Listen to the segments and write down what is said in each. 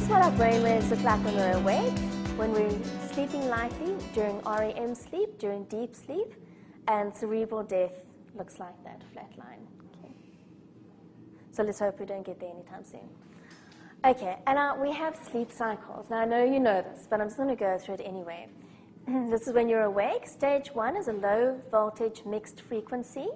what our brainwaves look like when we're awake, when we're sleeping lightly, during REM sleep, during deep sleep, and cerebral death looks like that, flat line. Okay. So let's hope we don't get there anytime soon. Okay, and we have sleep cycles. Now, I know you know this, but I'm just going to go through it anyway. This is when you're awake. Stage 1 is a low voltage mixed frequency.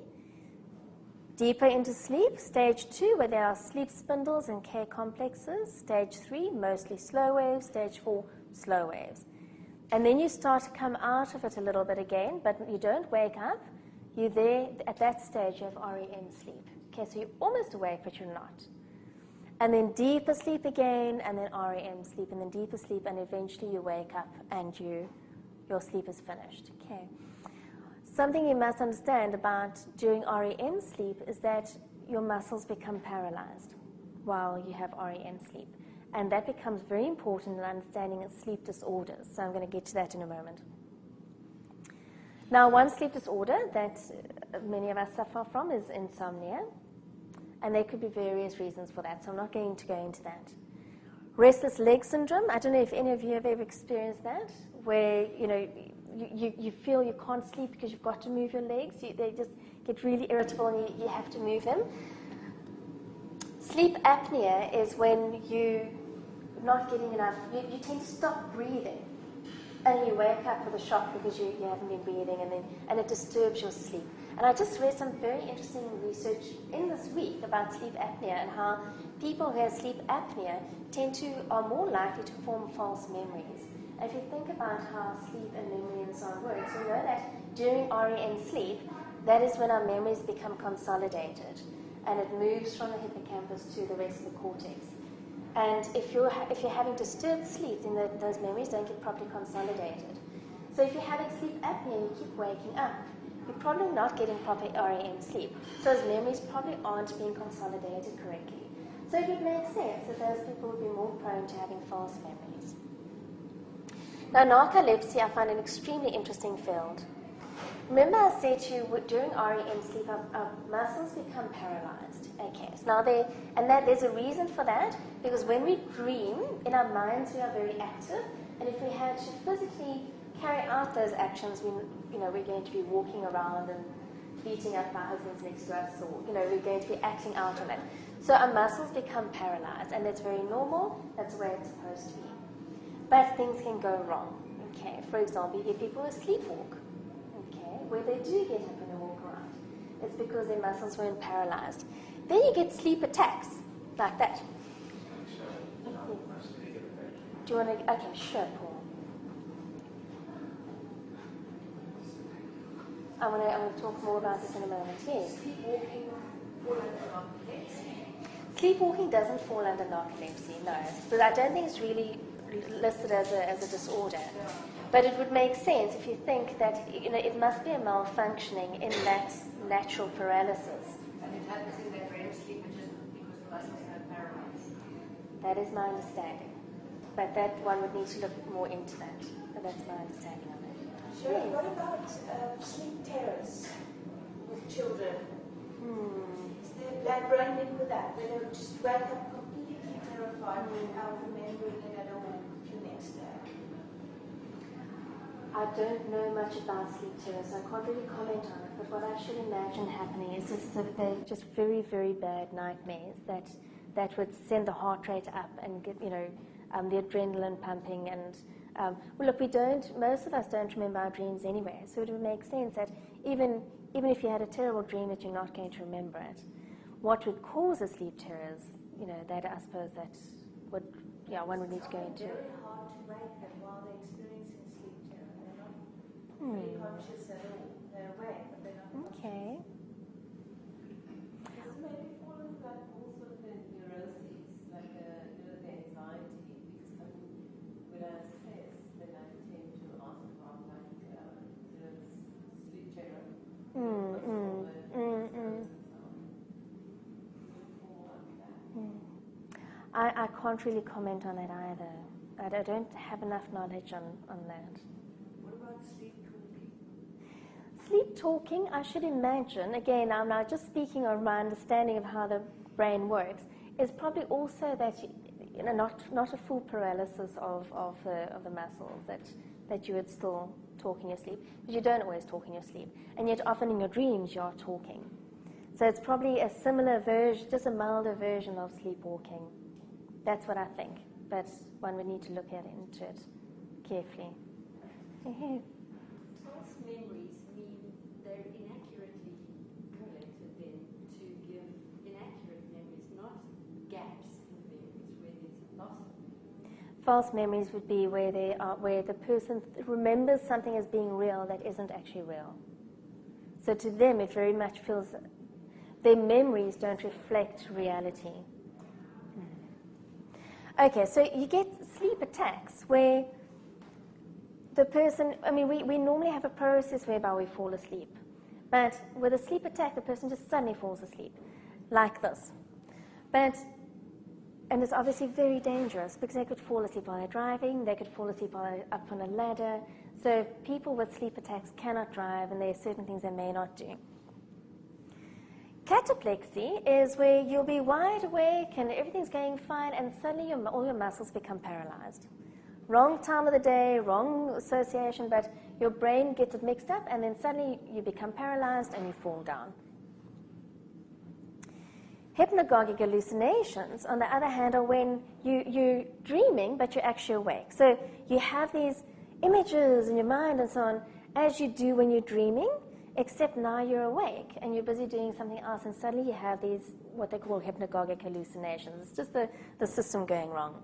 Deeper into sleep. Stage 2, where there are sleep spindles and K complexes. Stage 3, mostly slow waves. Stage 4, slow waves. And then you start to come out of it a little bit again, but you don't wake up. You're there, at that stage, you have REM sleep. Okay, so you're almost awake, but you're not. And then deeper sleep again, and then REM sleep, and then deeper sleep, and eventually you wake up and your sleep is finished. Okay. Something you must understand about during REM sleep is that your muscles become paralyzed while you have REM sleep. And that becomes very important in understanding sleep disorders. So I'm going to get to that in a moment. Now, one sleep disorder that many of us suffer from is insomnia. And there could be various reasons for that, so I'm not going to go into that. Restless leg syndrome, I don't know if any of you have ever experienced that, where you feel you can't sleep because you've got to move your legs. They just get really irritable and you have to move them. Sleep apnea is when you're not getting enough, you tend to stop breathing. And you wake up with a shock because you haven't been breathing, and it disturbs your sleep. And I just read some very interesting research in this week about sleep apnea and how people who have sleep apnea are more likely to form false memories. And if you think about how sleep and memory and so on works, you know that during REM sleep, that is when our memories become consolidated, and it moves from the hippocampus to the rest of the cortex. And if you're having disturbed sleep, then those memories don't get properly consolidated. So if you're having sleep apnea and you keep waking up, you're probably not getting proper REM sleep. So those memories probably aren't being consolidated correctly. So it would make sense that those people would be more prone to having false memories. Now, narcolepsy, I find an extremely interesting field. Remember I said to you, during REM sleep, our muscles become paralyzed. Okay, so now there's a reason for that, because when we dream, in our minds we are very active, and if we had to physically carry out those actions, we're going to be walking around and beating up our husbands next to us, or we're going to be acting out on it. So our muscles become paralyzed, and that's very normal. That's the way it's supposed to be. But things can go wrong. Okay, for example, you get people who sleepwalk. Where they do get up and walk around, it's because their muscles weren't paralyzed. Then you get sleep attacks, like that. Do you want to? Okay, sure, Paul. I want to talk more about this in a moment. Yes. Sleepwalking doesn't fall under narcolepsy, no. But I don't think it's really listed as a disorder. But it would make sense if you think that it must be a malfunctioning in that natural paralysis. And it happens in that REM sleep just because the muscles are paralyzed. That is my understanding. But that one would need to look more into that. But that's my understanding of it. Sure. Yes. What about sleep terrors with children? Is that brain in with that? They don't just wake up completely terrified without remembering it at all the next day. I don't know much about sleep terror, so I can't really comment on it. But what I should imagine happening is they're just very, very bad nightmares that would send the heart rate up and get the adrenaline pumping. And look, most of us don't remember our dreams anyway. So it would make sense that even if you had a terrible dream, that you're not going to remember it. What would cause a sleep terror is, that I suppose that would, one would need to go into. It's very hard to wake them while they're experiencing sleep terror. They're not very conscious at all. They're awake, but they're not conscious. Okay. Does it maybe fall into that also the neuroses, like the anxiety? Because when I have stress, then I tend to ask about sleep terror. I can't really comment on that either. I don't have enough knowledge on that. What about sleep talking? Sleep talking, I should imagine, again, I'm now just speaking of my understanding of how the brain works, is probably also that not a full paralysis of the muscles that you would still talk in your sleep, because you don't always talk in your sleep, and yet often in your dreams you are talking. So it's probably a similar version, just a milder version of sleepwalking. That's what I think, but one would need to look into it carefully. False memories mean they're inaccurately collected then to give inaccurate memories, not gaps in memories where there's loss of memory. False memories would be where the person remembers something as being real that isn't actually real. So to them, it very much feels their memories don't reflect reality. Okay, so you get sleep attacks where the person, we normally have a process whereby we fall asleep. But with a sleep attack, the person just suddenly falls asleep, like this. And it's obviously very dangerous because they could fall asleep while they're driving, they could fall asleep while they're up on a ladder. So people with sleep attacks cannot drive, and there are certain things they may not do. Cataplexy is where you'll be wide awake and everything's going fine, and suddenly all your muscles become paralyzed. Wrong time of the day, wrong association, but your brain gets it mixed up, and then suddenly you become paralyzed and you fall down. Hypnagogic hallucinations, on the other hand, are when you're dreaming, but you're actually awake. So you have these images in your mind and so on, as you do when you're dreaming, except now you're awake and you're busy doing something else, and suddenly you have these, what they call hypnagogic hallucinations. It's just the system going wrong.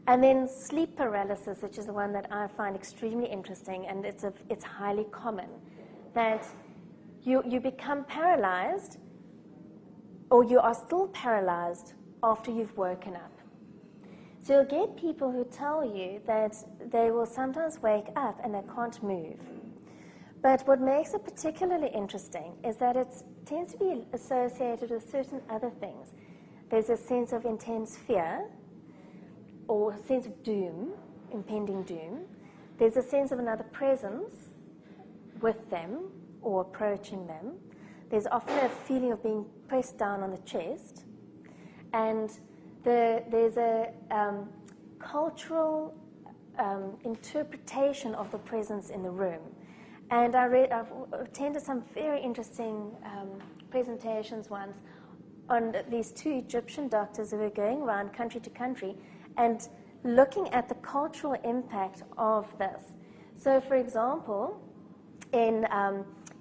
And then sleep paralysis, which is the one that I find extremely interesting, and it's highly common, that you become paralyzed, or you are still paralyzed after you've woken up. So you'll get people who tell you that they will sometimes wake up and they can't move. But what makes it particularly interesting is that it tends to be associated with certain other things. There's a sense of intense fear, or a sense of doom, impending doom. There's a sense of another presence with them or approaching them. There's often a feeling of being pressed down on the chest. And there's a cultural interpretation of the presence in the room. And I've attended some very interesting presentations once on these two Egyptian doctors who were going around country to country and looking at the cultural impact of this. So, for example, in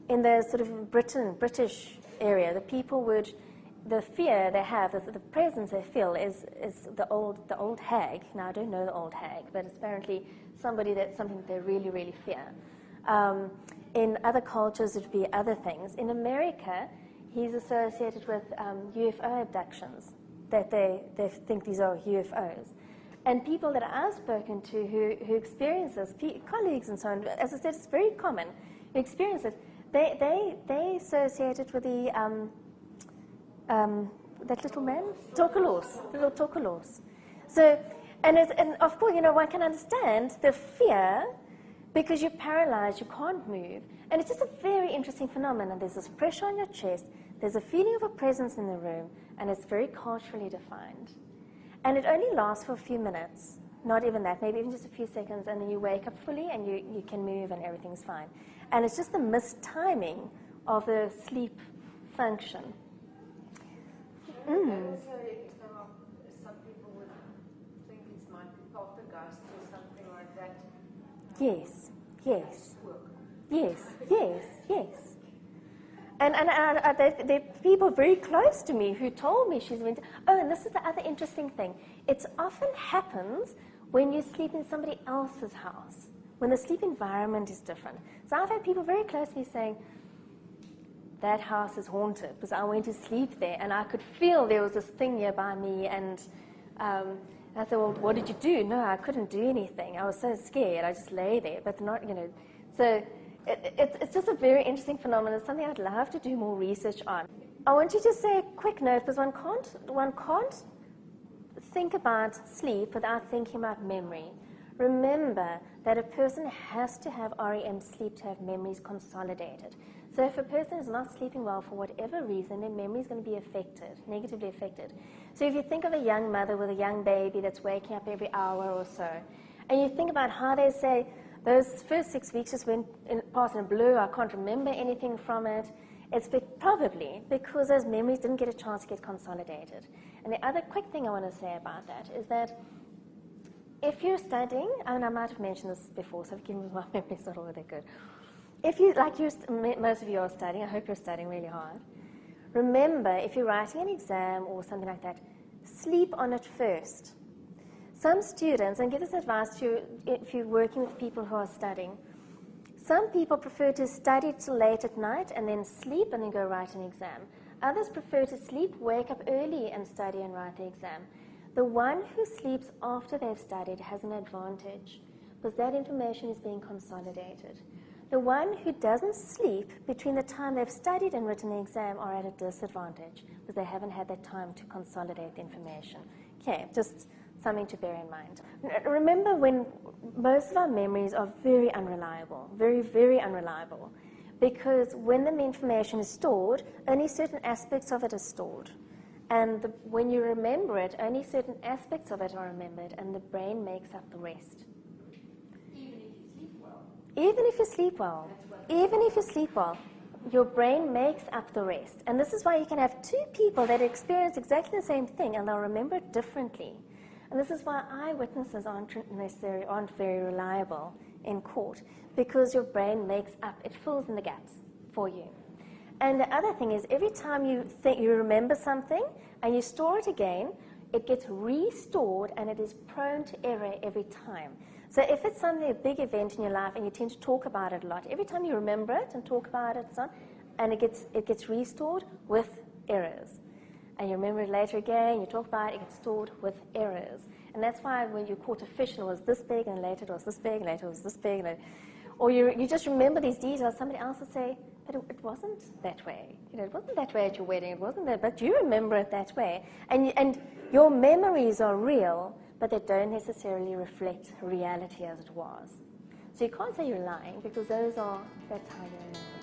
the sort of British area, the people the fear they have, the presence they feel is the old hag. Now, I don't know the old hag, but it's apparently something that they really, really fear. In other cultures, it would be other things. In America, he's associated with UFO abductions, that they think these are UFOs. And people that I've spoken to who experience this, colleagues and so on, as I said, it's very common, who experience it, they associate it with the, that little man, Tokolos, the little Tokolos. So, and of course, one can understand the fear, because you're paralyzed, you can't move. And it's just a very interesting phenomenon. There's this pressure on your chest, there's a feeling of a presence in the room, and it's very culturally defined. And it only lasts for a few minutes, not even that, maybe even just a few seconds, and then you wake up fully and you can move and everything's fine. And it's just the mistiming of the sleep function. Also, some people would think it might be poltergeist or something like that. Yes. And there are people very close to me who told me she's went. Oh, and this is the other interesting thing. It often happens when you sleep in somebody else's house, when the sleep environment is different. So I've had people very close to me saying, that house is haunted because I went to sleep there and I could feel there was this thing nearby me, and I said, well, what did you do? No, I couldn't do anything. I was so scared. I just lay there, but not, So it's just a very interesting phenomenon. It's something I'd love to do more research on. I want to just say a quick note, because one can't think about sleep without thinking about memory. Remember that a person has to have REM sleep to have memories consolidated. So if a person is not sleeping well for whatever reason, their memory is going to be affected, negatively affected. So if you think of a young mother with a young baby that's waking up every hour or so, and you think about how they say, those first 6 weeks just went past in a blur, I can't remember anything from it, it's probably because those memories didn't get a chance to get consolidated. And the other quick thing I want to say about that is that if you're studying, and I might have mentioned this before, so forgive me, my memory's not all that good. If you, like most of you are studying, I hope you're studying really hard, remember, if you're writing an exam or something like that, sleep on it first. Some students, and give this advice to if you're working with people who are studying, some people prefer to study till late at night and then sleep and then go write an exam. Others prefer to sleep, wake up early and study and write the exam. The one who sleeps after they've studied has an advantage because that information is being consolidated. The one who doesn't sleep between the time they've studied and written the exam are at a disadvantage because they haven't had that time to consolidate the information. Okay, just something to bear in mind. Remember, when most of our memories are very unreliable, very, very unreliable, because when the information is stored, only certain aspects of it are stored. And when you remember it, only certain aspects of it are remembered, and the brain makes up the rest. Even if you sleep well. Even if you sleep well. Even if you sleep well, your brain makes up the rest. And this is why you can have two people that experience exactly the same thing, and they'll remember it differently. And this is why eyewitnesses aren't very reliable in court, because your brain makes up, it fills in the gaps for you. And the other thing is, every time you think you remember something and you store it again, it gets restored and it is prone to error every time. So if it's something, a big event in your life, and you tend to talk about it a lot, every time you remember it and talk about it, and it gets restored with errors. And you remember it later again, you talk about it, it gets stored with errors. And that's why when you caught a fish and it was this big, and later it was this big, and later it was this big, or you just remember these details, somebody else will say, but it wasn't that way. It wasn't that way at your wedding, it wasn't that, but you remember it that way. And your memories are real, but they don't necessarily reflect reality as it was. So you can't say you're lying, because that's how you remember.